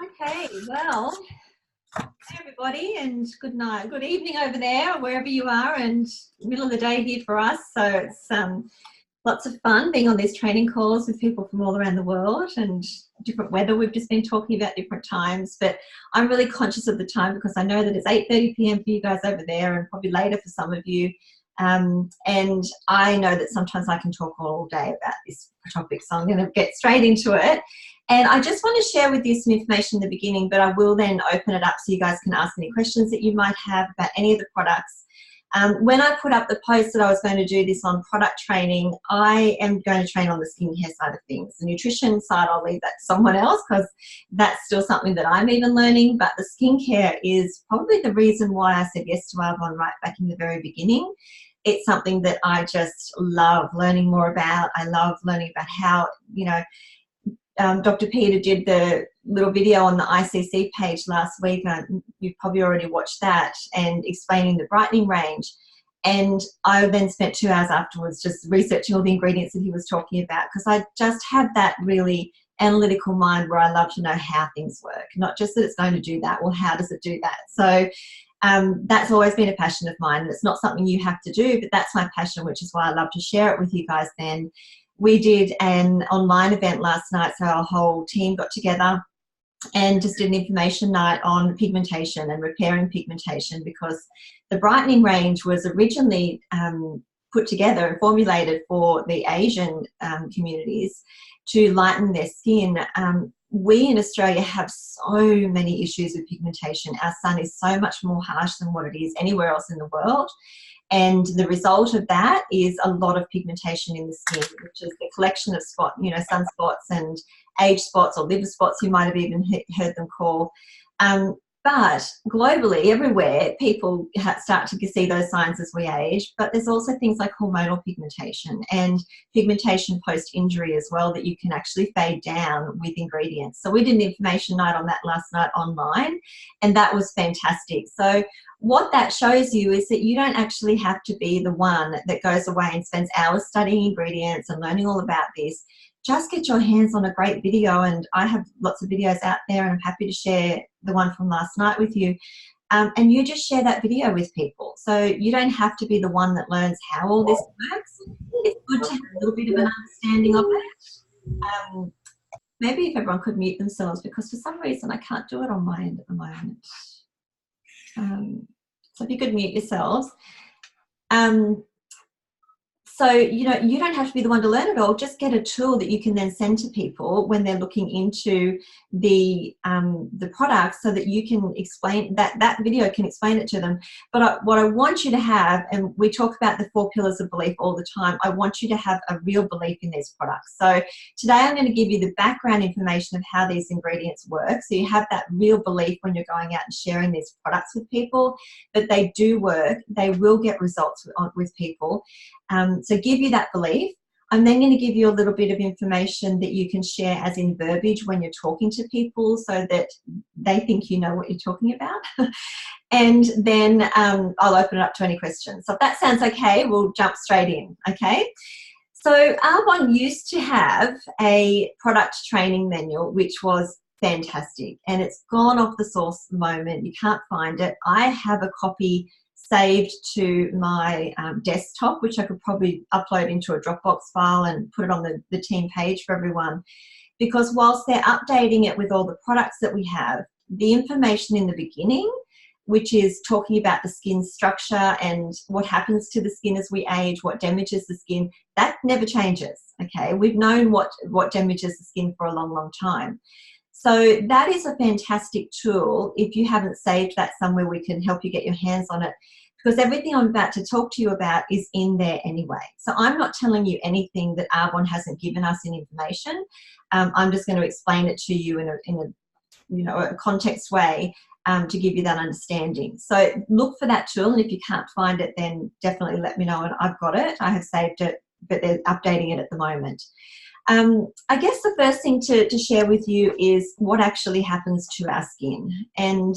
Okay, well, hey everybody, and good night, good evening over there, wherever you are, and middle of the day here for us. So it's lots of fun being on these training calls with people from all around the world and different weather. We've just been talking about different times, but I'm really conscious of the time because I know that it's 8:30 p.m. for you guys over there and probably later for some of you. And I know that sometimes I can talk all day about this topic, so I'm going to get straight into it. And I just want to share with you some information in the beginning, but I will then open it up so you guys can ask any questions that you might have about any of the products. When I put up the post that I was going to do this on product training, I am going to train on the skincare side of things. The nutrition side, I'll leave that to someone else because that's still something that I'm even learning. But the skincare is probably the reason why I said yes to Arbonne right back in the very beginning. It's something that I just love learning more about. I love learning about how, Dr. Peter did the little video on the ICC page last week. You've probably already watched that, and explaining the brightening range. And I then spent 2 hours afterwards just researching all the ingredients that he was talking about, because I just have that really analytical mind where I love to know how things work, not just that it's going to do that. Well, how does it do that? So that's always been a passion of mine. And it's not something you have to do, but that's my passion, which is why I love to share it with you guys then. We did an online event last night, so our whole team got together and just did an information night on pigmentation and repairing pigmentation, because the brightening range was originally put together and formulated for the Asian communities to lighten their skin. We in Australia have so many issues with pigmentation. Our sun is so much more harsh than what it is anywhere else in the world. And the result of that is a lot of pigmentation in the skin, which is the collection of sunspots and age spots, or liver spots, you might have even heard them called. But globally, everywhere, people start to see those signs as we age. But there's also things like hormonal pigmentation and pigmentation post-injury as well that you can actually fade down with ingredients. So we did an information night on that last night online, and that was fantastic. So what that shows you is that you don't actually have to be the one that goes away and spends hours studying ingredients and learning all about this. Just get your hands on a great video, and I have lots of videos out there, and I'm happy to share the one from last night with you. And you just share that video with people. So you don't have to be the one that learns how all this works. It's good to have a little bit of an understanding of it. Maybe if everyone could mute themselves, because for some reason I can't do it on my end at the moment. So if you could mute yourselves. So, you don't have to be the one to learn it all. Just get a tool that you can then send to people when they're looking into the products, so that you can explain that video can explain it to them. But what I want you to have, and we talk about the 4 pillars of belief all the time, I want you to have a real belief in these products. So today I'm going to give you the background information of how these ingredients work, so you have that real belief when you're going out and sharing these products with people, that they do work, they will get results with people. So give you that belief. I'm then going to give you a little bit of information that you can share as in verbiage when you're talking to people, so that they think you know what you're talking about. And then I'll open it up to any questions. So if that sounds okay, we'll jump straight in, okay? So Arbonne used to have a product training manual, which was fantastic, and it's gone off the source at the moment. You can't find it. I have a copy saved to my desktop, which I could probably upload into a Dropbox file and put it on the team page for everyone. Because whilst they're updating it with all the products that we have, the information in the beginning, which is talking about the skin structure and what happens to the skin as we age, what damages the skin, that never changes, okay? We've known what damages the skin for a long, long time. So that is a fantastic tool. If you haven't saved that somewhere, we can help you get your hands on it, because everything I'm about to talk to you about is in there anyway. So I'm not telling you anything that Arbonne hasn't given us in information. I'm just going to explain it to you in a context way to give you that understanding. So look for that tool, and if you can't find it, then definitely let me know, and I've got it. I have saved it, but they're updating it at the moment. I guess the first thing to share with you is what actually happens to our skin. And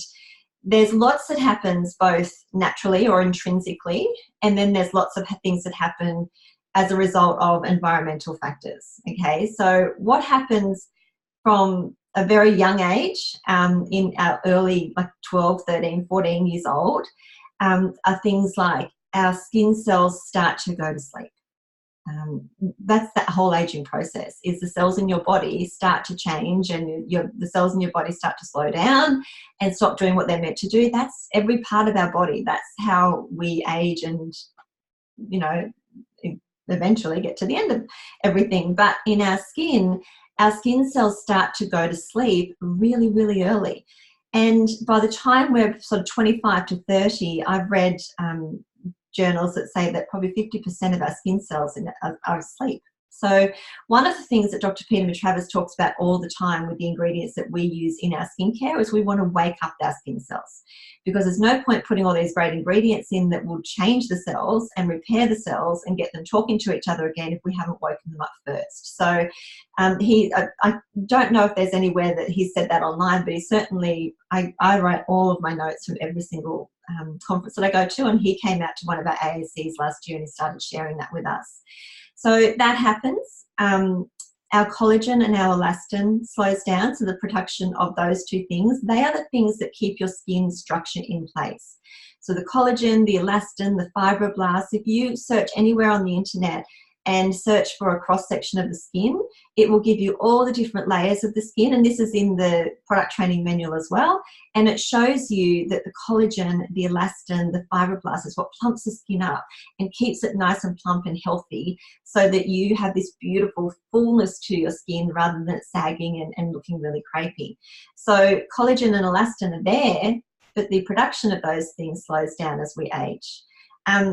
there's lots that happens both naturally or intrinsically, and then there's lots of things that happen as a result of environmental factors, okay? So what happens from a very young age, in our early, like 12, 13, 14 years old, are things like our skin cells start to go to sleep. That's that whole aging process, is the cells in your body start to change, and the cells in your body start to slow down and stop doing what they're meant to do. That's every part of our body. That's how we age and, you know, eventually get to the end of everything. But in our skin cells start to go to sleep really, really early. And by the time we're sort of 25 to 30, I've read journals that say that probably 50% of our skin cells are asleep. So one of the things that Dr. Peter Matravers talks about all the time with the ingredients that we use in our skincare is we want to wake up our skin cells, because there's no point putting all these great ingredients in that will change the cells and repair the cells and get them talking to each other again if we haven't woken them up first. So I don't know if there's anywhere that he said that online, but he certainly, I write all of my notes from every single conference that I go to, and he came out to one of our AACs last year and he started sharing that with us. So that happens. Our collagen and our elastin slows down, so the production of those two things, they are the things that keep your skin structure in place. So the collagen, the elastin, the fibroblasts, if you search anywhere on the internet and search for a cross-section of the skin, it will give you all the different layers of the skin, and this is in the product training manual as well, and it shows you that the collagen, the elastin, the fibroblasts is what plumps the skin up and keeps it nice and plump and healthy, so that you have this beautiful fullness to your skin rather than it sagging and looking really crepey. So collagen and elastin are there, but the production of those things slows down as we age.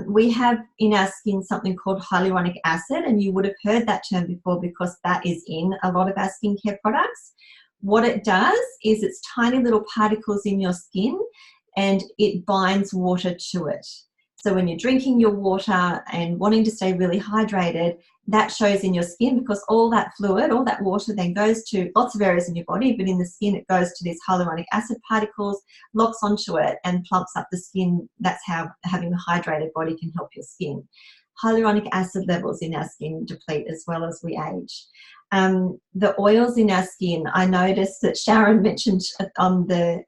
We have in our skin something called hyaluronic acid, and you would have heard that term before because that is in a lot of our skincare products. What it does is it's tiny little particles in your skin and it binds water to it. So when you're drinking your water and wanting to stay really hydrated, that shows in your skin, because all that fluid, all that water then goes to lots of areas in your body, but in the skin it goes to these hyaluronic acid particles, locks onto it and plumps up the skin. That's how having a hydrated body can help your skin. Hyaluronic acid levels in our skin deplete as well as we age. The oils in our skin, I noticed that Sharon mentioned on the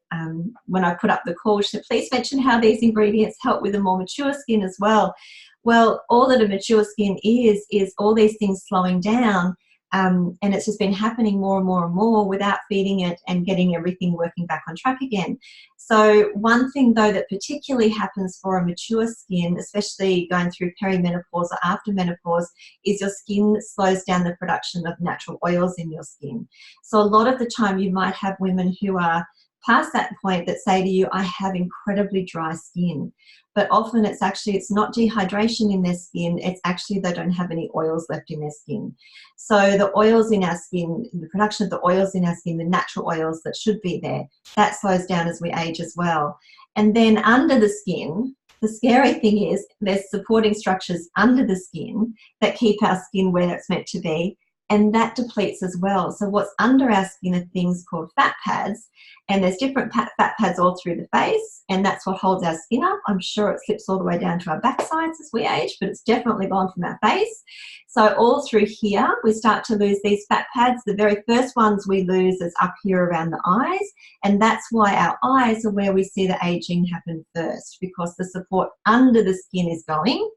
when I put up the call, she said, please mention how these ingredients help with a more mature skin as well. Well, all that a mature skin is all these things slowing down, and it's just been happening more and more and more without feeding it and getting everything working back on track again. So one thing though that particularly happens for a mature skin, especially going through perimenopause or after menopause, is your skin slows down the production of natural oils in your skin. So a lot of the time you might have women who are past that point that say to you, I have incredibly dry skin. But often it's not dehydration in their skin, it's actually they don't have any oils left in their skin. So the oils in our skin, the production of the oils in our skin, the natural oils that should be there, that slows down as we age as well. And then under the skin, the scary thing is there's supporting structures under the skin that keep our skin where it's meant to be, and that depletes as well. So what's under our skin are things called fat pads, and there's different fat pads all through the face, and that's what holds our skin up. I'm sure it slips all the way down to our backsides as we age, but it's definitely gone from our face. So all through here, we start to lose these fat pads. The very first ones we lose is up here around the eyes, and that's why our eyes are where we see the aging happen first, because the support under the skin is going,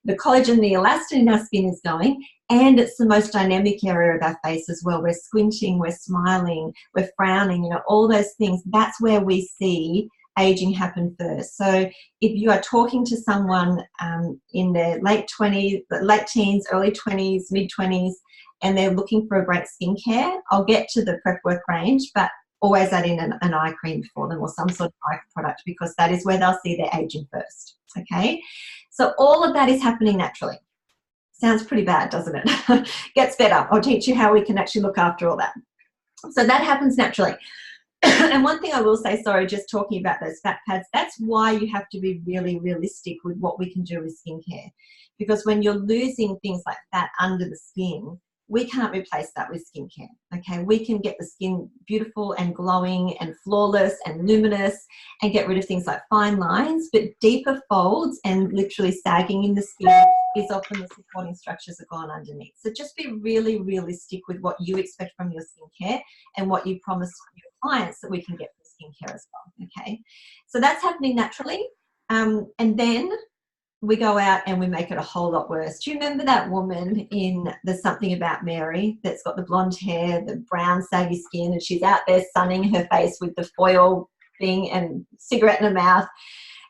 the collagen, the elastin in our skin is going, and it's the most dynamic area of our face as well. We're squinting, we're smiling, we're frowning, all those things. That's where we see aging happen first. So if you are talking to someone in their late teens, early 20s, mid-20s, and they're looking for a great skincare, I'll get to the prep work range, but always add in an eye cream for them or some sort of eye product, because that is where they'll see their aging first, okay? So all of that is happening naturally. Sounds pretty bad, doesn't it? Gets better. I'll teach you how we can actually look after all that. So that happens naturally. And one thing I will say, sorry, just talking about those fat pads, that's why you have to be really realistic with what we can do with skincare. Because when you're losing things like fat under the skin, we can't replace that with skincare, okay? We can get the skin beautiful and glowing and flawless and luminous and get rid of things like fine lines, but deeper folds and literally sagging in the skin is often the supporting structures are gone underneath. So just be really realistic with what you expect from your skincare and what you promise your clients that we can get from skincare as well, okay? So that's happening naturally. And then we go out and we make it a whole lot worse. Do you remember that woman in There's Something About Mary that's got the blonde hair, the brown saggy skin, and she's out there sunning her face with the foil thing and cigarette in her mouth?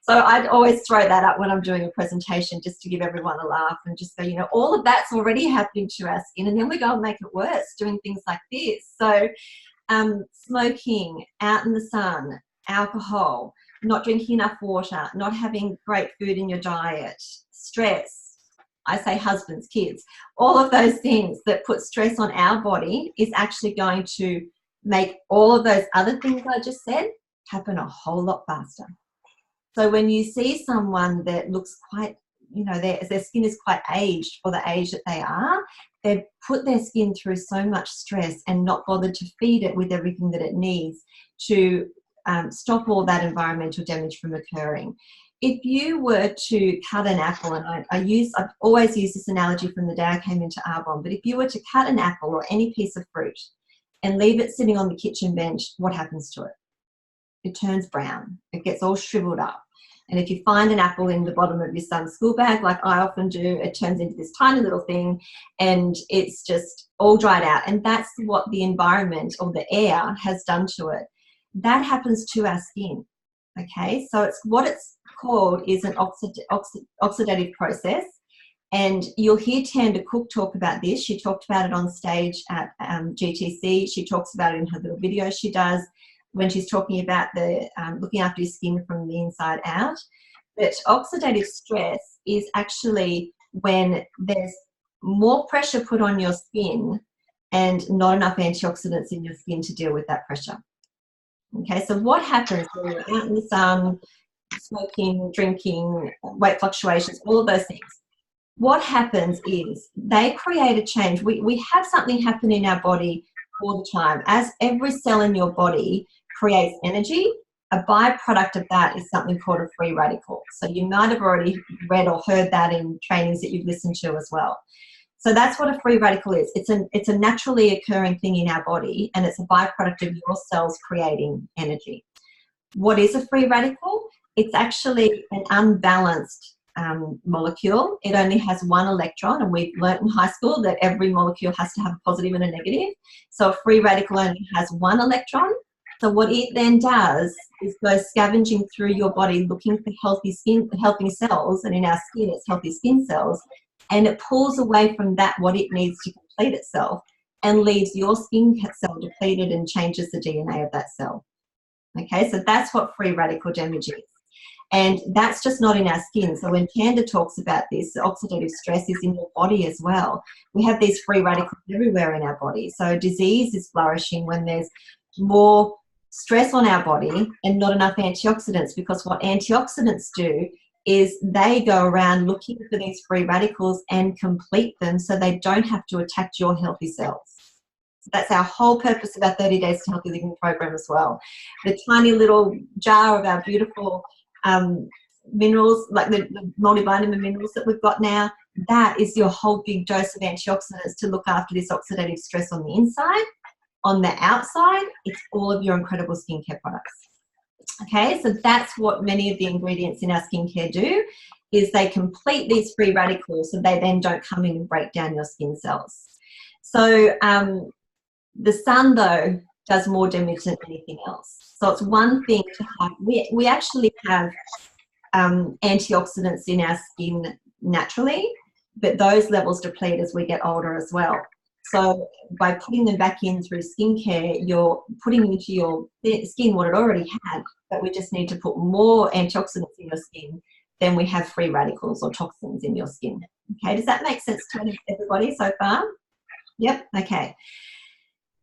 So I'd always throw that up when I'm doing a presentation just to give everyone a laugh and just go, you know, all of that's already happening to our skin, and then we go and make it worse doing things like this. So smoking, out in the sun, alcohol, not drinking enough water, not having great food in your diet, stress, I say husbands, kids, all of those things that put stress on our body is actually going to make all of those other things I just said happen a whole lot faster. So when you see someone that looks quite, you know, their skin is quite aged for the age that they are, they've put their skin through so much stress and not bothered to feed it with everything that it needs to stop all that environmental damage from occurring. If you were to cut an apple, and I've always used this analogy from the day I came into Arbonne, but if you were to cut an apple or any piece of fruit and leave it sitting on the kitchen bench, what happens to it? It turns brown. It gets all shriveled up. And if you find an apple in the bottom of your son's school bag, like I often do, it turns into this tiny little thing and it's just all dried out. And that's what the environment or the air has done to it. That happens to our skin, okay? So what it's called is an oxidative process. And you'll hear Tanda Cook talk about this. She talked about it on stage at GTC. She talks about it in her little video she does when she's talking about the looking after your skin from the inside out. But oxidative stress is actually when there's more pressure put on your skin and not enough antioxidants in your skin to deal with that pressure. Okay, so what happens when you're out in the sun, smoking, drinking, weight fluctuations, all of those things? What happens is they create a change. We have something happen in our body all the time. As every cell in your body creates energy, a byproduct of that is something called a free radical. So you might have already read or heard that in trainings that you've listened to as well. So that's what a free radical is. It's a naturally occurring thing in our body, and it's a byproduct of your cells creating energy. What is a free radical? It's actually an unbalanced molecule. It only has one electron, and we've learnt in high school that every molecule has to have a positive and a negative. So a free radical only has one electron. So what it then does is go scavenging through your body looking for healthy cells, and in our skin it's healthy skin cells, and it pulls away from that what it needs to complete itself and leaves your skin cell depleted and changes the DNA of that cell. Okay, so that's what free radical damage is. And that's just not in our skin. So when Tanda talks about this, oxidative stress is in your body as well. We have these free radicals everywhere in our body. So disease is flourishing when there's more stress on our body and not enough antioxidants, because what antioxidants do is they go around looking for these free radicals and complete them so they don't have to attack your healthy cells. So that's our whole purpose of our 30 Days to Healthy Living program as well. The tiny little jar of our beautiful minerals, like the multivitamin minerals that we've got now, that is your whole big dose of antioxidants to look after this oxidative stress on the inside. On the outside, it's all of your incredible skincare products. Okay, so that's what many of the ingredients in our skincare do, is they complete these free radicals so they then don't come in and break down your skin cells. So the sun, though, does more damage than anything else. So it's one thing to have, we actually have antioxidants in our skin naturally, but those levels deplete as we get older as well. So by putting them back in through skincare, you're putting into your skin what it already had, but we just need to put more antioxidants in your skin than we have free radicals or toxins in your skin. Okay, does that make sense to everybody so far? Yep, okay.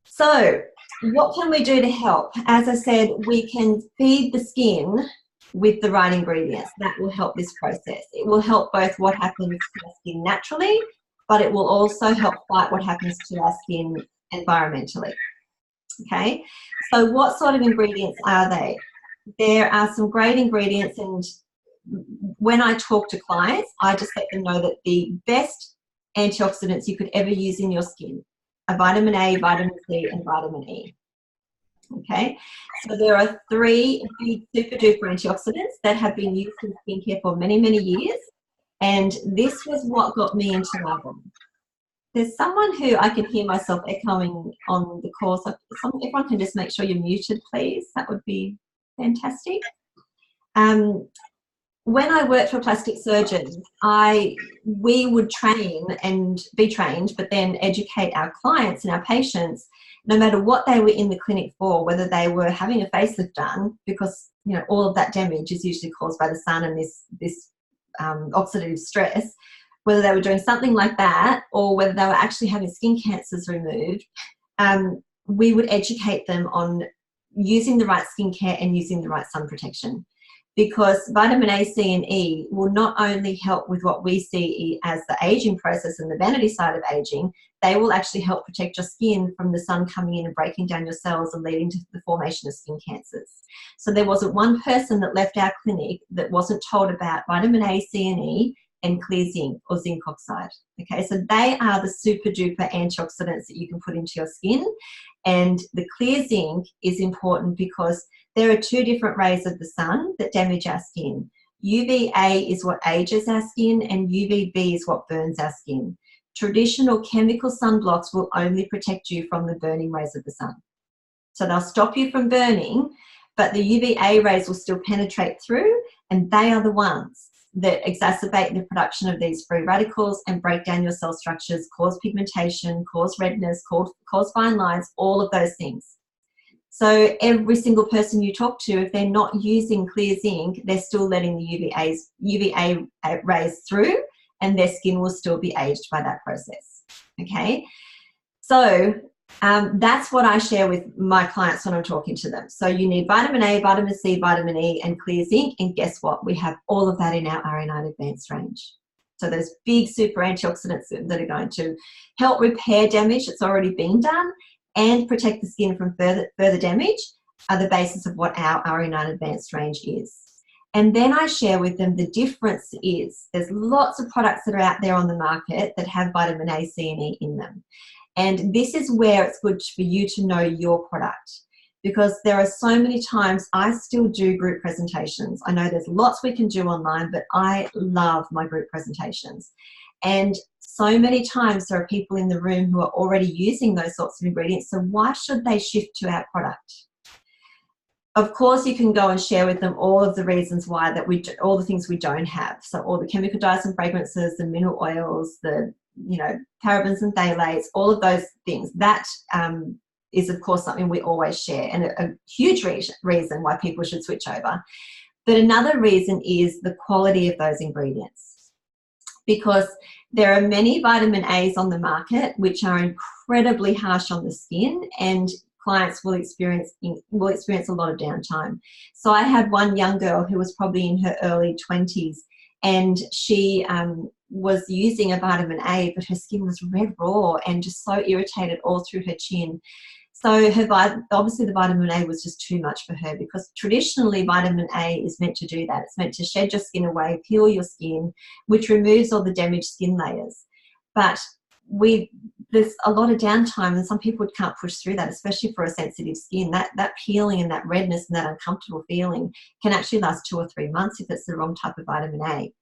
So what can we do to help? As I said, we can feed the skin with the right ingredients. That will help this process. It will help both what happens to our skin naturally, but it will also help fight what happens to our skin environmentally. Okay, so what sort of ingredients are they? There are some great ingredients, and when I talk to clients, I just let them know that the best antioxidants you could ever use in your skin are vitamin A, vitamin C, and vitamin E. Okay, so there are 3 big super duper antioxidants that have been used in skincare for many, many years, and this was what got me into lavender. There's someone who I can hear myself echoing on the call, so everyone can just make sure you're muted, please. That would be fantastic. When I worked for plastic surgeons, we would train and be trained, but then educate our clients and our patients, no matter what they were in the clinic for, whether they were having a facelift done, because all of that damage is usually caused by the sun and this oxidative stress, whether they were doing something like that or whether they were actually having skin cancers removed, we would educate them on using the right skincare and using the right sun protection. Because vitamin A, C, and E will not only help with what we see as the aging process and the vanity side of aging, they will actually help protect your skin from the sun coming in and breaking down your cells and leading to the formation of skin cancers. So there wasn't one person that left our clinic that wasn't told about vitamin A, C, and E and clear zinc or zinc oxide. Okay, so they are the super duper antioxidants that you can put into your skin. And the clear zinc is important because there are 2 different rays of the sun that damage our skin. UVA is what ages our skin and UVB is what burns our skin. Traditional chemical sunblocks will only protect you from the burning rays of the sun. So they'll stop you from burning, but the UVA rays will still penetrate through, and they are the ones that exacerbate the production of these free radicals and break down your cell structures, cause pigmentation, cause redness, cause fine lines, all of those things. So every single person you talk to, if they're not using clear zinc, they're still letting the UVA rays through, and their skin will still be aged by that process. Okay, so that's what I share with my clients when I'm talking to them. So you need vitamin A, vitamin C, vitamin E, and clear zinc, and guess what? We have all of that in our RE9 Advanced range. So those big super antioxidants that are going to help repair damage that's already been done and protect the skin from further damage are the basis of what our RE9 Advanced range is. And then I share with them the difference is there's lots of products that are out there on the market that have vitamin A, C, and E in them. And this is where it's good for you to know your product, because there are so many times I still do group presentations. I know there's lots we can do online, but I love my group presentations. And so many times there are people in the room who are already using those sorts of ingredients. So why should they shift to our product? Of course, you can go and share with them all of the reasons why all the things we don't have. So all the chemical dyes and fragrances, the mineral oils, the parabens and phthalates, all of those things. That is, of course, something we always share, and a huge reason why people should switch over. But another reason is the quality of those ingredients, because there are many vitamin A's on the market which are incredibly harsh on the skin, and clients will experience a lot of downtime. So I had one young girl who was probably in her early 20s, and she was using a vitamin A, but her skin was red raw and just so irritated all through her chin. So obviously the vitamin A was just too much for her, because traditionally vitamin A is meant to do that. It's meant to shed your skin away, peel your skin, which removes all the damaged skin layers. But there's a lot of downtime, and some people can't push through that, especially for a sensitive skin. That peeling and that redness and that uncomfortable feeling can actually last 2 or 3 months if it's the wrong type of vitamin A.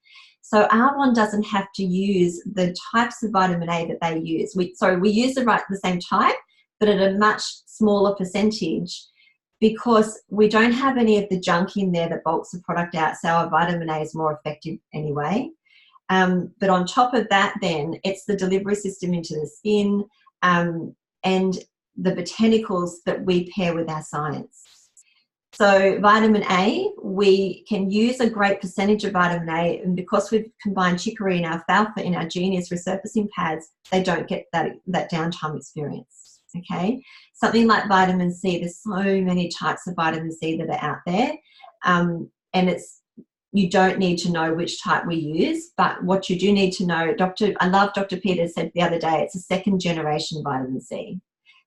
So our one doesn't have to use the types of vitamin A that they use. We use the same type, but at a much smaller percentage, because we don't have any of the junk in there that bulks the product out. So our vitamin A is more effective anyway. But on top of that, then it's the delivery system into the skin and the botanicals that we pair with our science. So vitamin A, we can use a great percentage of vitamin A, and because we've combined chicory and alfalfa in our Genius resurfacing pads, they don't get that downtime experience. Okay, something like vitamin C, there's so many types of vitamin C that are out there, and you don't need to know which type we use, but what you do need to know, I love Dr. Peters said the other day, it's a 2nd generation vitamin C.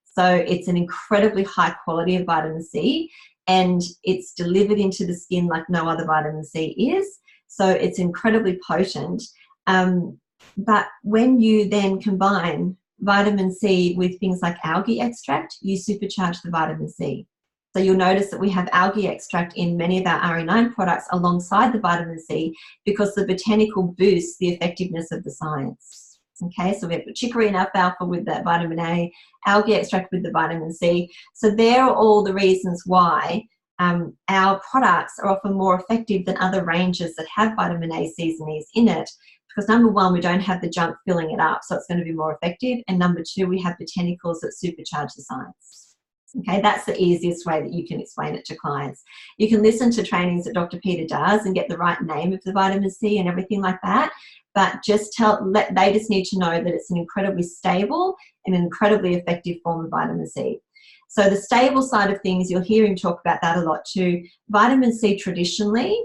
So it's an incredibly high quality of vitamin C, and it's delivered into the skin like no other vitamin C is. So it's incredibly potent. But when you then combine vitamin C with things like algae extract, you supercharge the vitamin C. So you'll notice that we have algae extract in many of our RE9 products alongside the vitamin C, because the botanical boosts the effectiveness of the science. Okay, so we have chicory and alfalfa with that vitamin A, algae extract with the vitamin C. So they're all the reasons why our products are often more effective than other ranges that have vitamin A, C's and E's in it. Because number one, we don't have the junk filling it up, so it's going to be more effective. And number two, we have botanicals that supercharge the science. Okay, that's the easiest way that you can explain it to clients. You can listen to trainings that Dr. Peter does and get the right name of the vitamin C and everything like that. But just they just need to know that it's an incredibly stable and incredibly effective form of vitamin C. So the stable side of things, you'll hear him talk about that a lot too. Vitamin C traditionally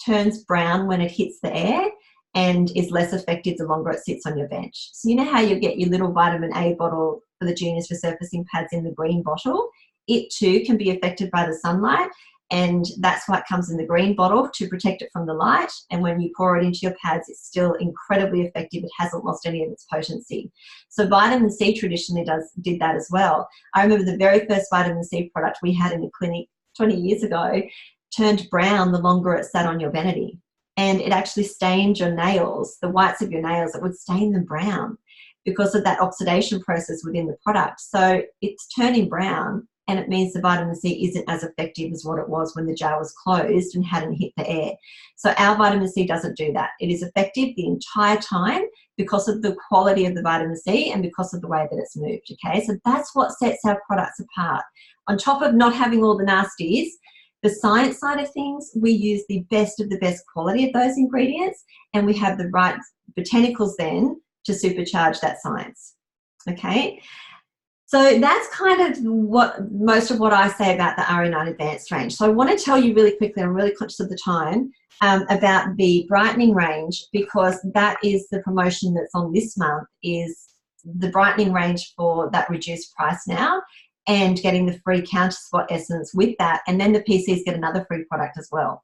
turns brown when it hits the air and is less effective the longer it sits on your bench. So you know how you get your little vitamin A bottle for the Genius resurfacing pads in the green bottle? It too can be affected by the sunlight, and that's why it comes in the green bottle, to protect it from the light. And when you pour it into your pads, it's still incredibly effective. It hasn't lost any of its potency. So vitamin C traditionally did that as well. I remember the very first vitamin C product we had in the clinic 20 years ago turned brown the longer it sat on your vanity. And it actually stained your nails, the whites of your nails, it would stain them brown because of that oxidation process within the product. So it's turning brown, and it means the vitamin C isn't as effective as what it was when the jar was closed and hadn't hit the air. So our vitamin C doesn't do that. It is effective the entire time because of the quality of the vitamin C and because of the way that it's moved, okay? So that's what sets our products apart. On top of not having all the nasties, the science side of things, we use the best of the best quality of those ingredients, and we have the right botanicals then to supercharge that science, okay? So that's kind of most of what I say about the RE9 Advanced range. So I want to tell you really quickly, I'm really conscious of the time, about the brightening range, because that is the promotion that's on this month, is the brightening range for that reduced price now, and getting the free counter spot essence with that, and then the PCs get another free product as well.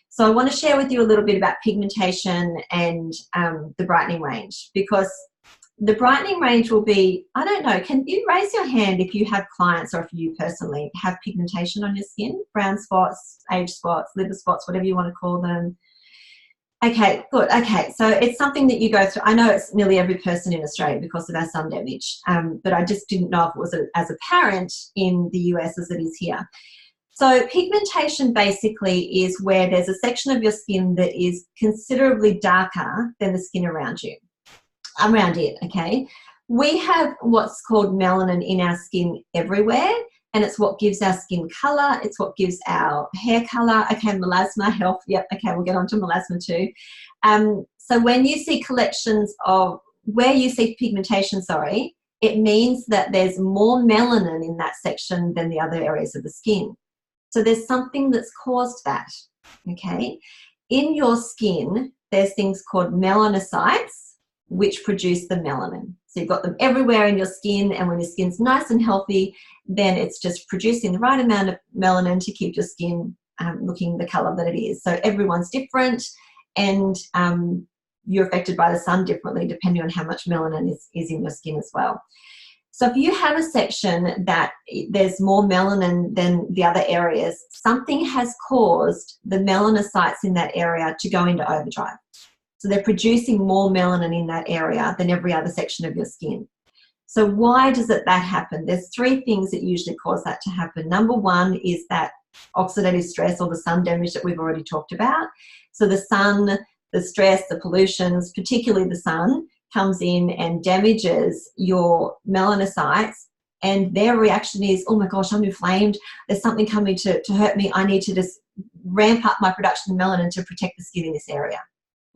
So I want to share with you a little bit about pigmentation and the brightening range, because the brightening range will be, I don't know, can you raise your hand if you have clients, or if you personally have pigmentation on your skin, brown spots, age spots, liver spots, whatever you want to call them? Okay, good. Okay, so it's something that you go through. I know it's nearly every person in Australia because of our sun damage, but I just didn't know if it was as apparent in the US as it is here. So pigmentation basically is where there's a section of your skin that is considerably darker than the skin around it, okay? We have what's called melanin in our skin everywhere, and it's what gives our skin colour, it's what gives our hair colour. Okay, melasma, health, yep, okay, we'll get on to melasma too. So when you see collections of, where you see pigmentation, it means that there's more melanin in that section than the other areas of the skin. So there's something that's caused that, okay? In your skin, there's things called melanocytes, which produce the melanin. So you've got them everywhere in your skin, and when your skin's nice and healthy, then it's just producing the right amount of melanin to keep your skin looking the colour that it is. So everyone's different, and you're affected by the sun differently depending on how much melanin is in your skin as well. So if you have a section that there's more melanin than the other areas, something has caused the melanocytes in that area to go into overdrive. So they're producing more melanin in that area than every other section of your skin. So why does that happen? There's three things that usually cause that to happen. Number one is that oxidative stress, or the sun damage that we've already talked about. So the sun, the stress, the pollutions, particularly the sun, comes in and damages your melanocytes, and their reaction is, oh my gosh, I'm inflamed, there's something coming to hurt me, I need to just ramp up my production of melanin to protect the skin in this area.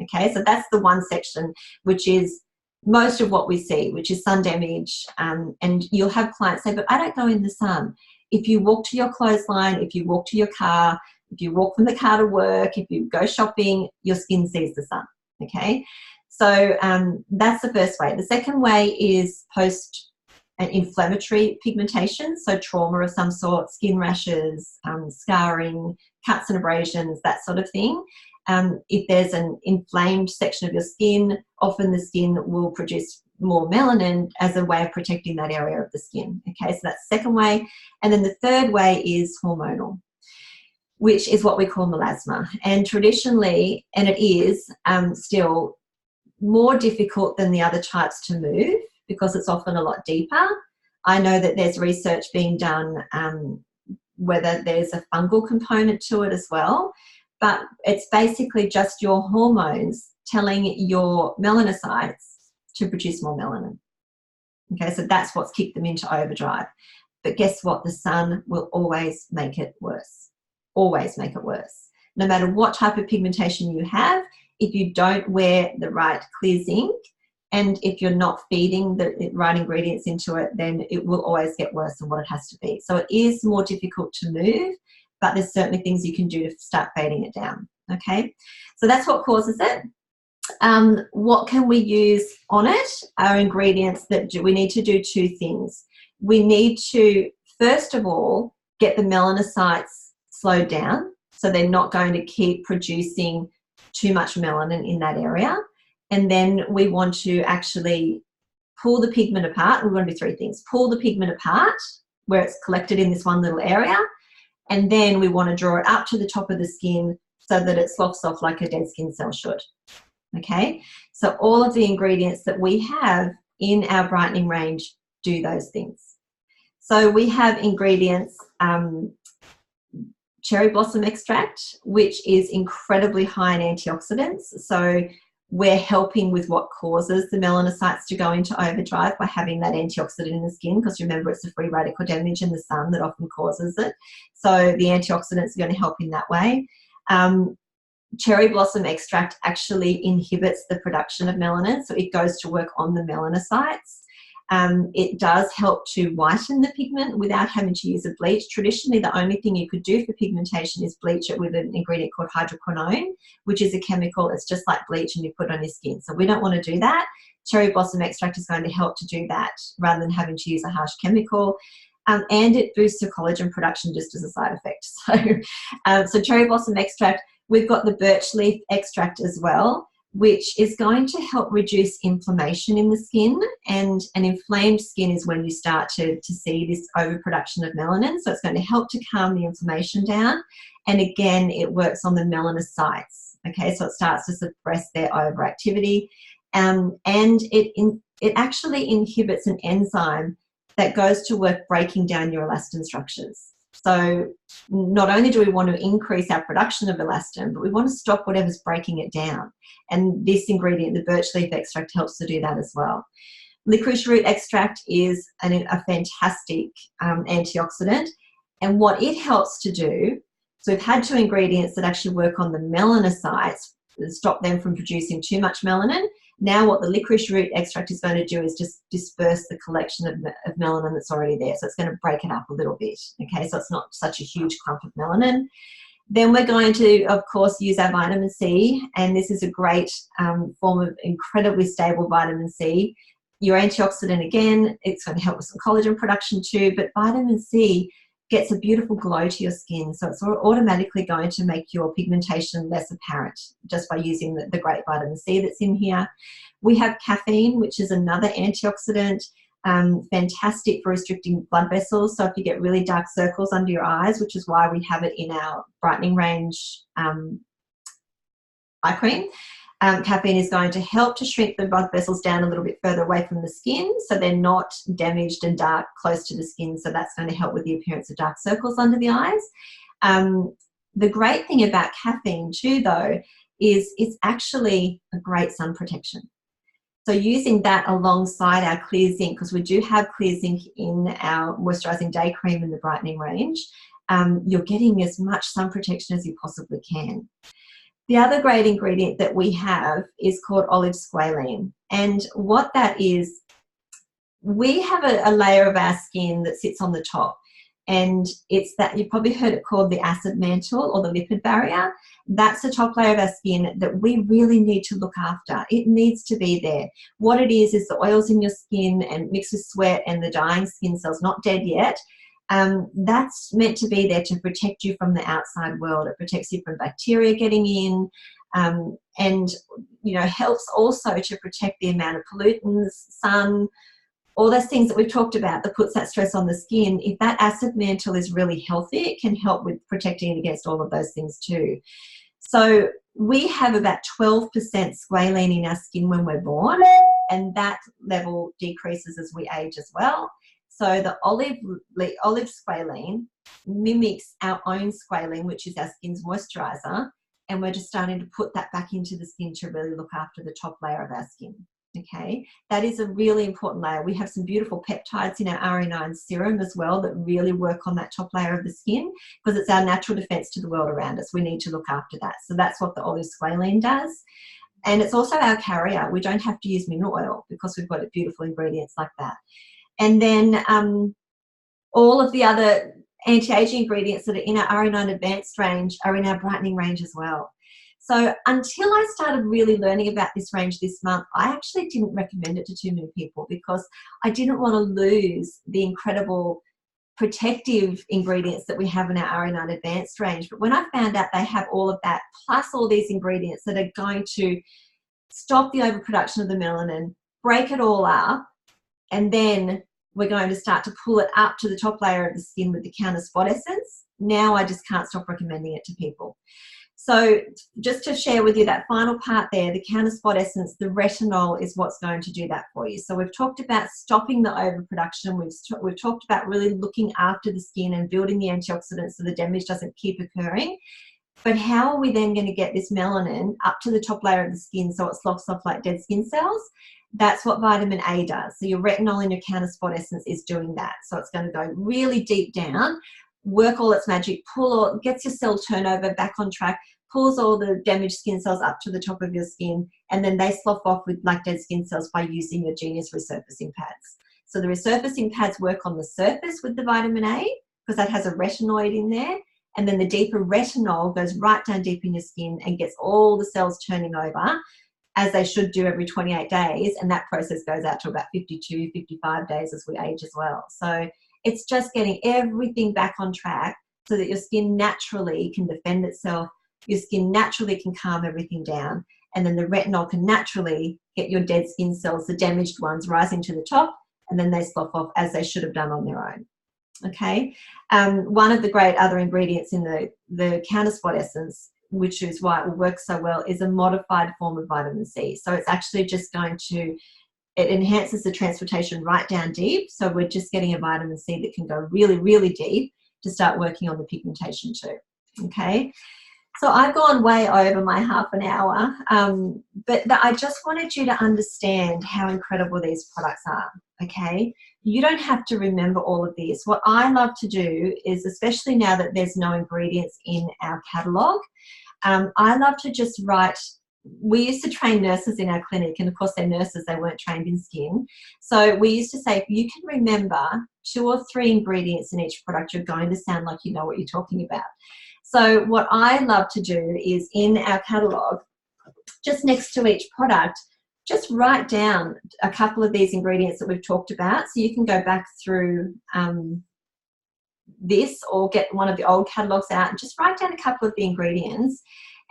Okay, so that's the one section, which is most of what we see, which is sun damage. And you'll have clients say, but I don't go in the sun. If you walk to your clothesline, if you walk to your car, if you walk from the car to work, if you go shopping, your skin sees the sun, okay? So that's the first way. The second way is post-inflammatory pigmentation, so trauma of some sort, skin rashes, scarring, cuts and abrasions, that sort of thing. If there's an inflamed section of your skin, often the skin will produce more melanin as a way of protecting that area of the skin. Okay, so that's the second way. And then the third way is hormonal, which is what we call melasma. And traditionally, and it is still more difficult than the other types to move because it's often a lot deeper. I know that there's research being done whether there's a fungal component to it as well, but it's basically just your hormones telling your melanocytes to produce more melanin. Okay, so that's what's kicked them into overdrive. But guess what? The sun will always make it worse. Always make it worse. No matter what type of pigmentation you have, if you don't wear the right clear zinc and if you're not feeding the right ingredients into it, then it will always get worse than what it has to be. So it is more difficult to move, but there's certainly things you can do to start fading it down. Okay, so that's what causes it. What can we use on it? Our ingredients that we need to do two things. We need to, first of all, get the melanocytes slowed down so they're not going to keep producing too much melanin in that area. And then we want to actually pull the pigment apart. We're going to do three things. Pull the pigment apart where it's collected in this one little area. And then we want to draw it up to the top of the skin so that it sloughs off like a dead skin cell should. Okay, so all of the ingredients that we have in our brightening range do those things. So we have ingredients, cherry blossom extract, which is incredibly high in antioxidants. So we're helping with what causes the melanocytes to go into overdrive by having that antioxidant in the skin, because remember, it's the free radical damage in the sun that often causes it. So the antioxidants are going to help in that way. Cherry blossom extract actually inhibits the production of melanin, so it goes to work on the melanocytes. It does help to whiten the pigment without having to use a bleach. Traditionally, the only thing you could do for pigmentation is bleach it with an ingredient called hydroquinone, which is a chemical. It's just like bleach and you put it on your skin. So we don't want to do that. Cherry blossom extract is going to help to do that rather than having to use a harsh chemical. And it boosts your collagen production just as a side effect. So cherry blossom extract. We've got the birch leaf extract as well, which is going to help reduce inflammation in the skin. And an inflamed skin is when you start to see this overproduction of melanin. So it's going to help to calm the inflammation down. And again, it works on the melanocytes. Okay, so it starts to suppress their overactivity. And it actually inhibits an enzyme that goes to work breaking down your elastin structures. So not only do we want to increase our production of elastin, but we want to stop whatever's breaking it down. And this ingredient, the birch leaf extract, helps to do that as well. Licorice root extract is a fantastic antioxidant. And what it helps to do, so we've had two ingredients that actually work on the melanocytes, stop them from producing too much melanin. Now what the licorice root extract is going to do is just disperse the collection of melanin that's already there. So it's going to break it up a little bit. Okay, so it's not such a huge clump of melanin. Then we're going to, of course, use our vitamin C. And this is a great form of incredibly stable vitamin C. Your antioxidant, again, it's going to help with some collagen production too. But vitamin C gets a beautiful glow to your skin. So it's automatically going to make your pigmentation less apparent just by using the great vitamin C that's in here. We have caffeine, which is another antioxidant, fantastic for restricting blood vessels. So if you get really dark circles under your eyes, which is why we have it in our brightening range eye cream, caffeine is going to help to shrink the blood vessels down a little bit further away from the skin so they're not damaged and dark close to the skin. So that's going to help with the appearance of dark circles under the eyes. The great thing about caffeine too, though, is it's actually a great sun protection. So using that alongside our clear zinc, because we do have clear zinc in our moisturising day cream in the brightening range, you're getting as much sun protection as you possibly can. The other great ingredient that we have is called olive squalene. And what that is, we have a layer of our skin that sits on the top. And it's that, you've probably heard it called the acid mantle or the lipid barrier. That's the top layer of our skin that we really need to look after. It needs to be there. What it is the oils in your skin and mixed with sweat and the dying skin cells, not dead yet. That's meant to be there to protect you from the outside world. It protects you from bacteria getting in. and helps also to protect the amount of pollutants, sun, all those things that we've talked about that puts that stress on the skin. If that acid mantle is really healthy, it can help with protecting against all of those things too. So we have about 12% squalene in our skin when we're born, and that level decreases as we age as well. So the olive squalene mimics our own squalene, which is our skin's moisturizer, and we're just starting to put that back into the skin to really look after the top layer of our skin. Okay, that is a really important layer. We have some beautiful peptides in our RE9 serum as well that really work on that top layer of the skin, because it's our natural defense to the world around us. We need to look after that. So that's what the olive squalene does. And it's also our carrier. We don't have to use mineral oil because we've got beautiful ingredients like that. And then all of the other anti-aging ingredients that are in our RE9 Advanced range are in our brightening range as well. So until I started really learning about this range this month, I actually didn't recommend it to too many people because I didn't want to lose the incredible protective ingredients that we have in our RE9 Advanced range. But when I found out they have all of that, plus all these ingredients that are going to stop the overproduction of the melanin, break it all up, and then we're going to start to pull it up to the top layer of the skin with the Counter Spot Essence, now I just can't stop recommending it to people. So just to share with you that final part there, the Counter Spot Essence, the retinol is what's going to do that for you. So we've talked about stopping the overproduction. We've talked about really looking after the skin and building the antioxidants so the damage doesn't keep occurring. But how are we then going to get this melanin up to the top layer of the skin so it locks off like dead skin cells? That's what vitamin A does. So your retinol in your Counter Spot Essence is doing that. So it's going to go really deep down, work all its magic, gets your cell turnover back on track, pulls all the damaged skin cells up to the top of your skin, and then they slough off with like dead skin cells by using your Genius resurfacing pads. So the resurfacing pads work on the surface with the vitamin A because that has a retinoid in there, and then the deeper retinol goes right down deep in your skin and gets all the cells turning over as they should do every 28 days, and that process goes out to about 52, 55 days as we age as well. So it's just getting everything back on track so that your skin naturally can defend itself, your skin naturally can calm everything down, and then the retinol can naturally get your dead skin cells, the damaged ones, rising to the top, and then they slough off as they should have done on their own. Okay, one of the great other ingredients in the Counter Spot Essence, which is why it will work so well, is a modified form of vitamin C. So it's actually just going to, it enhances the transportation right down deep. So we're just getting a vitamin C that can go really, really deep to start working on the pigmentation too. Okay. So I've gone way over my half an hour, but I just wanted you to understand how incredible these products are, okay? You don't have to remember all of this. What I love to do is, especially now that there's no ingredients in our catalogue, I love to just write. We used to train nurses in our clinic, and of course they're nurses, they weren't trained in skin. So we used to say, if you can remember 2 or 3 ingredients in each product, you're going to sound like you know what you're talking about. So what I love to do is in our catalogue, just next to each product, just write down a couple of these ingredients that we've talked about. So you can go back through this or get one of the old catalogues out and just write down a couple of the ingredients.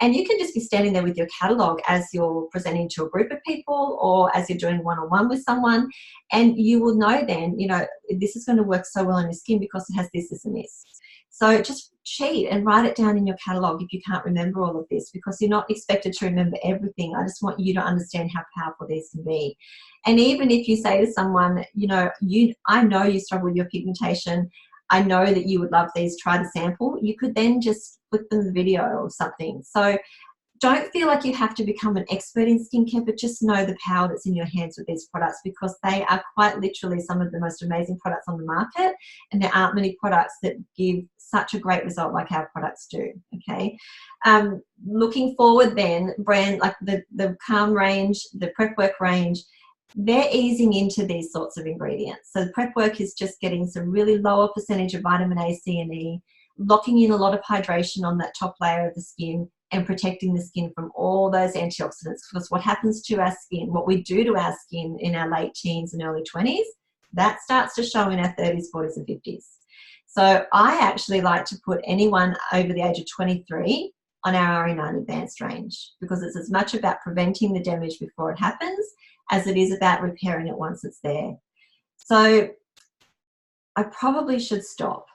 And you can just be standing there with your catalogue as you're presenting to a group of people or as you're doing one-on-one with someone. And you will know then, you know, this is going to work so well on your skin because it has this, this, and this. So just cheat and write it down in your catalogue if you can't remember all of this, because you're not expected to remember everything. I just want you to understand how powerful these can be. And even if you say to someone, you know, I know you struggle with your pigmentation, I know that you would love these, try the sample, you could then just flick them the video or something. So don't feel like you have to become an expert in skincare, but just know the power that's in your hands with these products, because they are quite literally some of the most amazing products on the market, and there aren't many products that give such a great result like our products do. Okay, looking forward then, brand like the Calm range, the Prep Work range, they're easing into these sorts of ingredients. So the Prep Work is just getting some really lower percentage of vitamin A, C, and E, locking in a lot of hydration on that top layer of the skin and protecting the skin from all those antioxidants. Because what happens to our skin, what we do to our skin in our late teens and early 20s, that starts to show in our 30s, 40s, and 50s. So I actually like to put anyone over the age of 23 on our RE9 Advanced range, because it's as much about preventing the damage before it happens as it is about repairing it once it's there. So I probably should stop,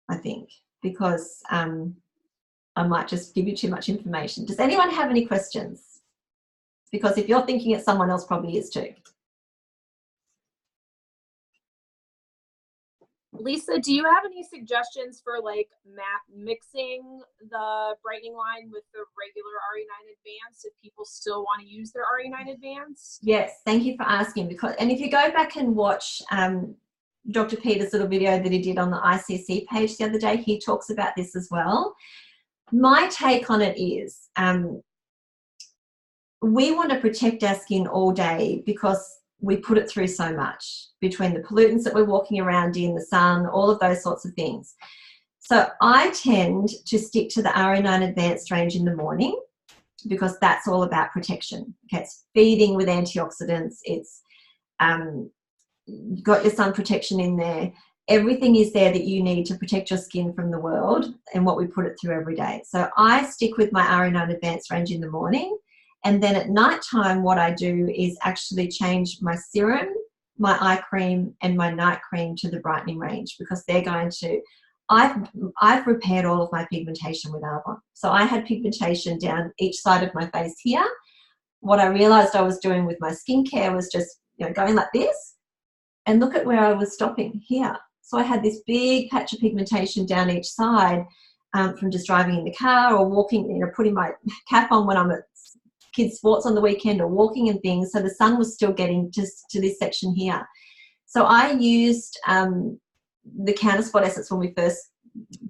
I think, because I might just give you too much information. Does anyone have any questions? Because if you're thinking it, someone else probably is too. Lisa, do you have any suggestions for like mixing the brightening line with the regular RE9 Advanced if people still want to use their RE9 Advanced? Yes, thank you for asking. And if you go back and watch Dr. Peter's little video that he did on the ICC page the other day, he talks about this as well. My take on it is we want to protect our skin all day because we put it through so much between the pollutants that we're walking around in, the sun, all of those sorts of things. So I tend to stick to the RE9 Advanced range in the morning because that's all about protection. Okay, it's feeding with antioxidants. It's got your sun protection in there. Everything is there that you need to protect your skin from the world and what we put it through every day. So I stick with my RE9 Advanced range in the morning. And then at night time, what I do is actually change my serum, my eye cream, and my night cream to the brightening range, because they're going to, I've repaired all of my pigmentation with Arbonne. So I had pigmentation down each side of my face here. What I realized I was doing with my skincare was just, going like this, and look at where I was stopping here. So I had this big patch of pigmentation down each side from just driving in the car or walking, putting my cap on when I'm at kids' sports on the weekend or walking and things. So the sun was still getting just to this section here. So I used the Counter Spot Essence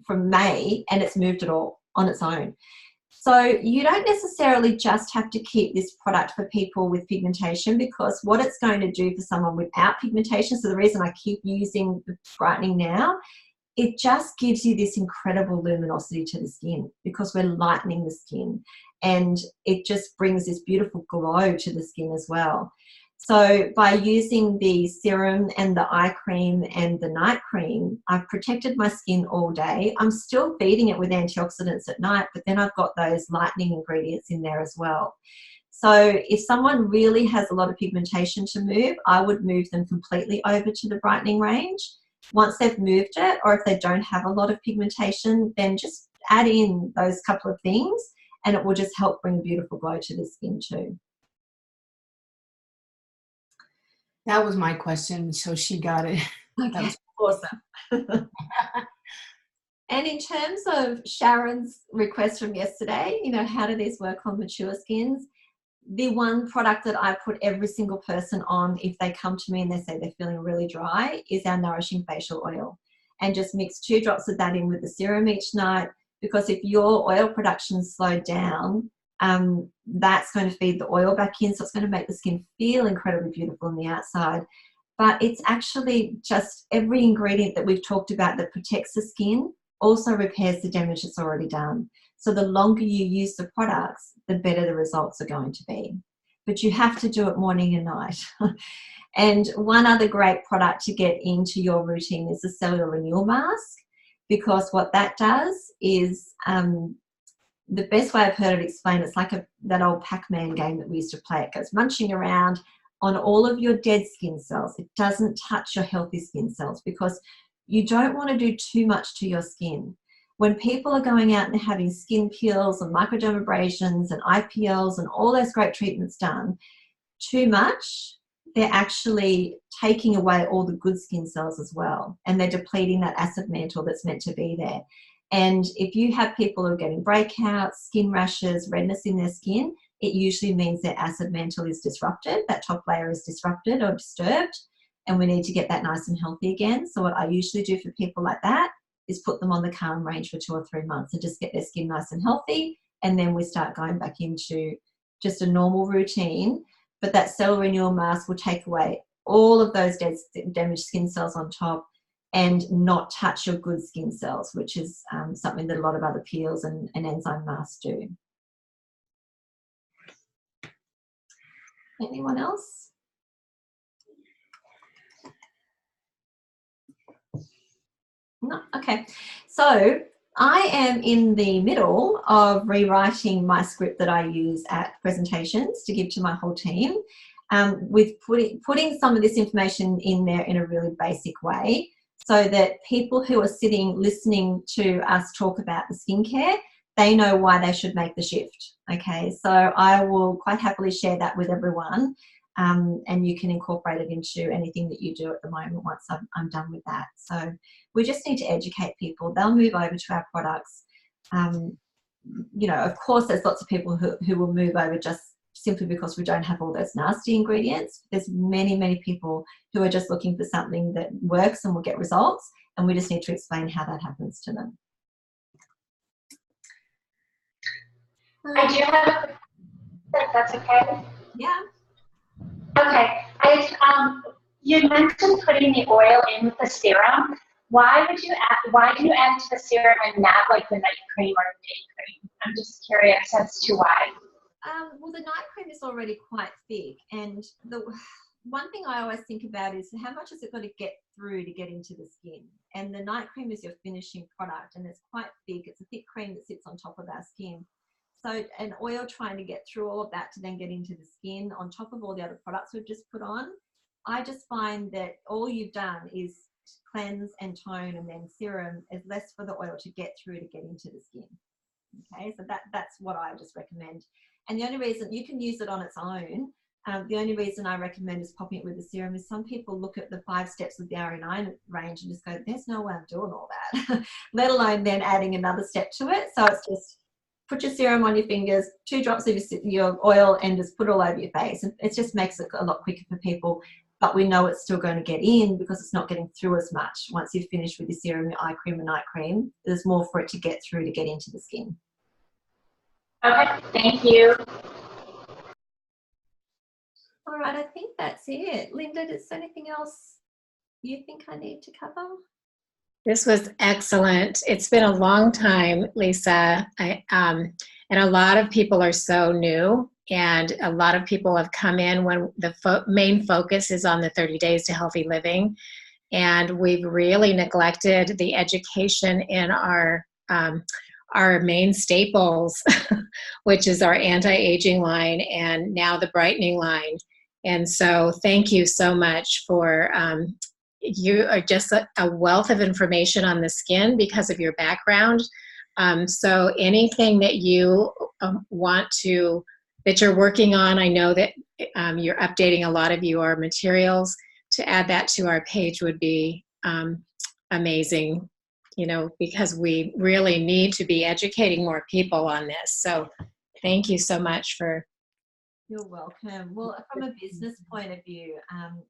from May, and it's moved it all on its own. So you don't necessarily just have to keep this product for people with pigmentation, because what it's going to do for someone without pigmentation, so the reason I keep using the brightening now, it just gives you this incredible luminosity to the skin, because we're lightening the skin, and it just brings this beautiful glow to the skin as well. So by using the serum and the eye cream and the night cream, I've protected my skin all day. I'm still feeding it with antioxidants at night, but then I've got those lightening ingredients in there as well. So if someone really has a lot of pigmentation to move, I would move them completely over to the brightening range. Once they've moved it, or if they don't have a lot of pigmentation, then just add in those couple of things and it will just help bring beautiful glow to the skin too. That was my question, so she got it. Okay, that was awesome. And in terms of Sharon's request from yesterday, how do these work on mature skins? The one product that I put every single person on if they come to me and they say they're feeling really dry is our Nourishing Facial Oil. And just mix 2 drops of that in with the serum each night, because if your oil production's slowed down, that's going to feed the oil back in, so it's going to make the skin feel incredibly beautiful on the outside. But it's actually just every ingredient that we've talked about that protects the skin also repairs the damage that's already done. So the longer you use the products, the better the results are going to be. But you have to do it morning and night. And one other great product to get into your routine is the Cellular Renewal Mask, because what that does is, the best way I've heard it explained, it's like that old Pac-Man game that we used to play. It goes munching around on all of your dead skin cells. It doesn't touch your healthy skin cells, because you don't want to do too much to your skin. When people are going out and having skin peels and microdermabrasions and IPLs and all those great treatments done, too much, they're actually taking away all the good skin cells as well, and they're depleting that acid mantle that's meant to be there. And if you have people who are getting breakouts, skin rashes, redness in their skin, it usually means their acid mantle is disrupted, that top layer is disrupted or disturbed, and we need to get that nice and healthy again. So what I usually do for people like that is put them on the Calm range for 2 or 3 months and just get their skin nice and healthy, and then we start going back into just a normal routine. But that Cellular Renewal Mask will take away all of those damaged skin cells on top and not touch your good skin cells, which is something that a lot of other peels and enzyme masks do. Anyone else? No? Okay. So I am in the middle of rewriting my script that I use at presentations to give to my whole team, with putting some of this information in there in a really basic way so that people who are sitting listening to us talk about the skincare, they know why they should make the shift. Okay, so I will quite happily share that with everyone, and you can incorporate it into anything that you do at the moment once I'm done with that. So we just need to educate people. They'll move over to our products. You know, of course, there's lots of people who will move over just simply because we don't have all those nasty ingredients. There's many, many people who are just looking for something that works and will get results, and we just need to explain how that happens to them. I do have a quick, if that's okay. Yeah. Okay. You mentioned putting the oil in with the serum. Why do you add it to the serum and not like the night cream or day cream? I'm just curious as to why. Well, the night cream is already quite thick, and the one thing I always think about is how much has it got to get through to get into the skin. And the night cream is your finishing product, and it's quite thick. It's a thick cream that sits on top of our skin. So an oil trying to get through all of that to then get into the skin on top of all the other products we've just put on, I just find that all you've done is cleanse and tone, and then serum is less for the oil to get through to get into the skin. Okay, so that's what I just recommend. And the only reason you can use it on its own, the only reason I recommend is popping it with the serum is some people look at the 5 steps of the RE9 range and just go, there's no way I'm doing all that, let alone then adding another step to it. So it's just put your serum on your fingers, 2 drops of your oil, and just put it all over your face. And it just makes it a lot quicker for people. But we know it's still going to get in because it's not getting through as much. Once you've finished with your serum, your eye cream and night cream, there's more for it to get through to get into the skin. Okay, thank you. All right, I think that's it. Linda, is there anything else you think I need to cover? This was excellent. It's been a long time, Lisa. And a lot of people are so new, and a lot of people have come in when the main focus is on the 30 days to healthy living. And we've really neglected the education in our main staples, which is our anti-aging line and now the brightening line. And so thank you so much for, you are just a wealth of information on the skin because of your background. So anything that you that you're working on, I know that you're updating a lot of your materials. To add that to our page would be amazing, you know, because we really need to be educating more people on this. So thank you so much for. You're welcome. Well, from a business point of view,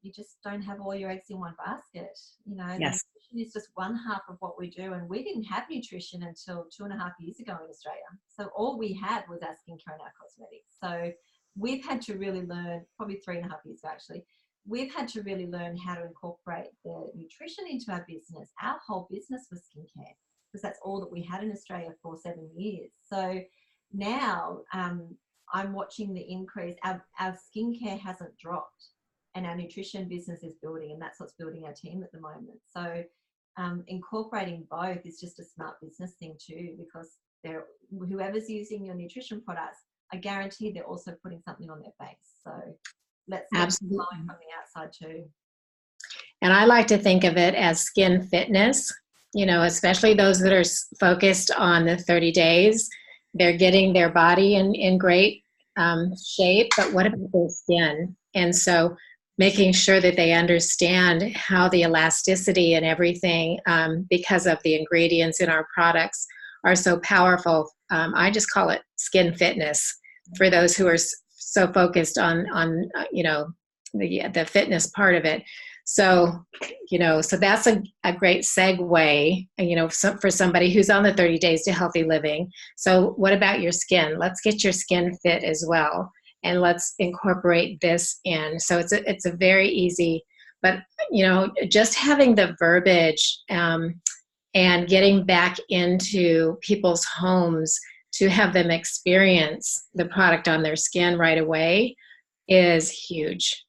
you just don't have all your eggs in one basket. You know, Yes. Nutrition is just one half of what we do, and we didn't have nutrition until 2.5 years ago in Australia. So all we had was our skincare and our cosmetics. So we've had to really learn, probably 3.5 years ago actually, we've had to really learn how to incorporate the nutrition into our business. Our whole business was skincare because that's all that we had in Australia for 7 years. So now, I'm watching the increase. Our skincare hasn't dropped, and our nutrition business is building, and that's what's building our team at the moment. So incorporating both is just a smart business thing too, because whoever's using your nutrition products, I guarantee they're also putting something on their face. So let's get flowing from the outside too. And I like to think of it as skin fitness, you know, especially those that are focused on the 30 days. They're getting their body in great shape, but what about their skin? And so making sure that they understand how the elasticity and everything, because of the ingredients in our products, are so powerful. I just call it skin fitness for those who are so focused on you know, the fitness part of it. So, you know, so that's a great segue, you know, for somebody who's on the 30 days to healthy living. So what about your skin? Let's get your skin fit as well. And let's incorporate this in. So it's a very easy, but, you know, just having the verbiage and getting back into people's homes to have them experience the product on their skin right away is huge.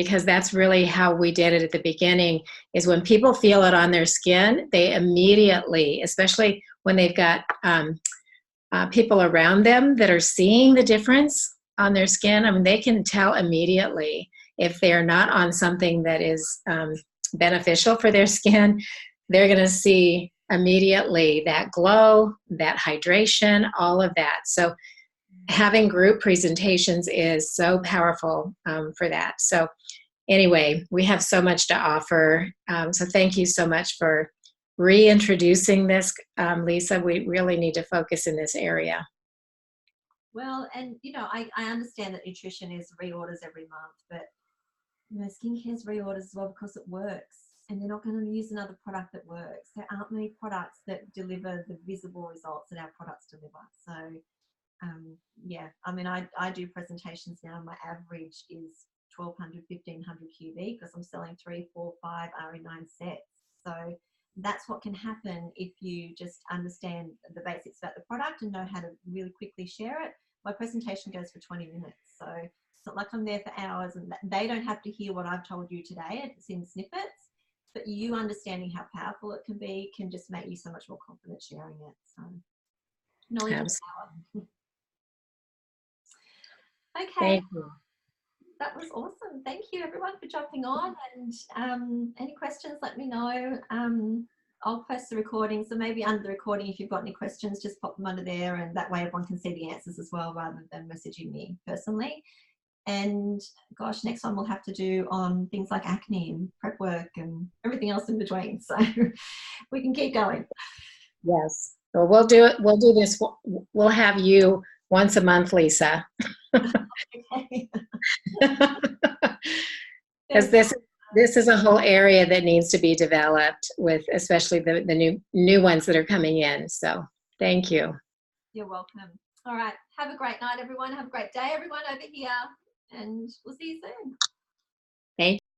because that's really how we did it at the beginning, is when people feel it on their skin, they immediately, especially when they've got people around them that are seeing the difference on their skin, I mean, they can tell immediately if they're not on something that is beneficial for their skin. They're going to see immediately that glow, that hydration, all of that. So having group presentations is so powerful for that. So anyway, we have so much to offer. So thank you so much for reintroducing this, Lisa. We really need to focus in this area. Well, and you know, I understand that nutrition is reorders every month, but you know, skincare is reorders as well because it works, and they're not going to use another product that works. There aren't many products that deliver the visible results that our products deliver. So yeah, I mean, I do presentations now. My average is 1,200, 1,500 QV because I'm selling 3, 4, 5 RE9 sets. So that's what can happen if you just understand the basics about the product and know how to really quickly share it. My presentation goes for 20 minutes. So it's not like I'm there for hours, and they don't have to hear what I've told you today. It's in snippets, but you understanding how powerful it can be can just make you so much more confident sharing it. So knowledge is power. Okay. Thank you. That was awesome. Thank you everyone for jumping on, and any questions, let me know. I'll post the recording, so maybe under the recording, if you've got any questions, just pop them under there, and that way everyone can see the answers as well rather than messaging me personally. And gosh, next one we'll have to do on things like acne and prep work and everything else in between, so we can keep going. Yes. Well, we'll do it. We'll do this. We'll have you once a month, Lisa. Okay. Because this is a whole area that needs to be developed, with especially the new ones that are coming in. So thank you. You're welcome. All right. Have a great night, everyone. Have a great day, everyone over here. And we'll see you soon.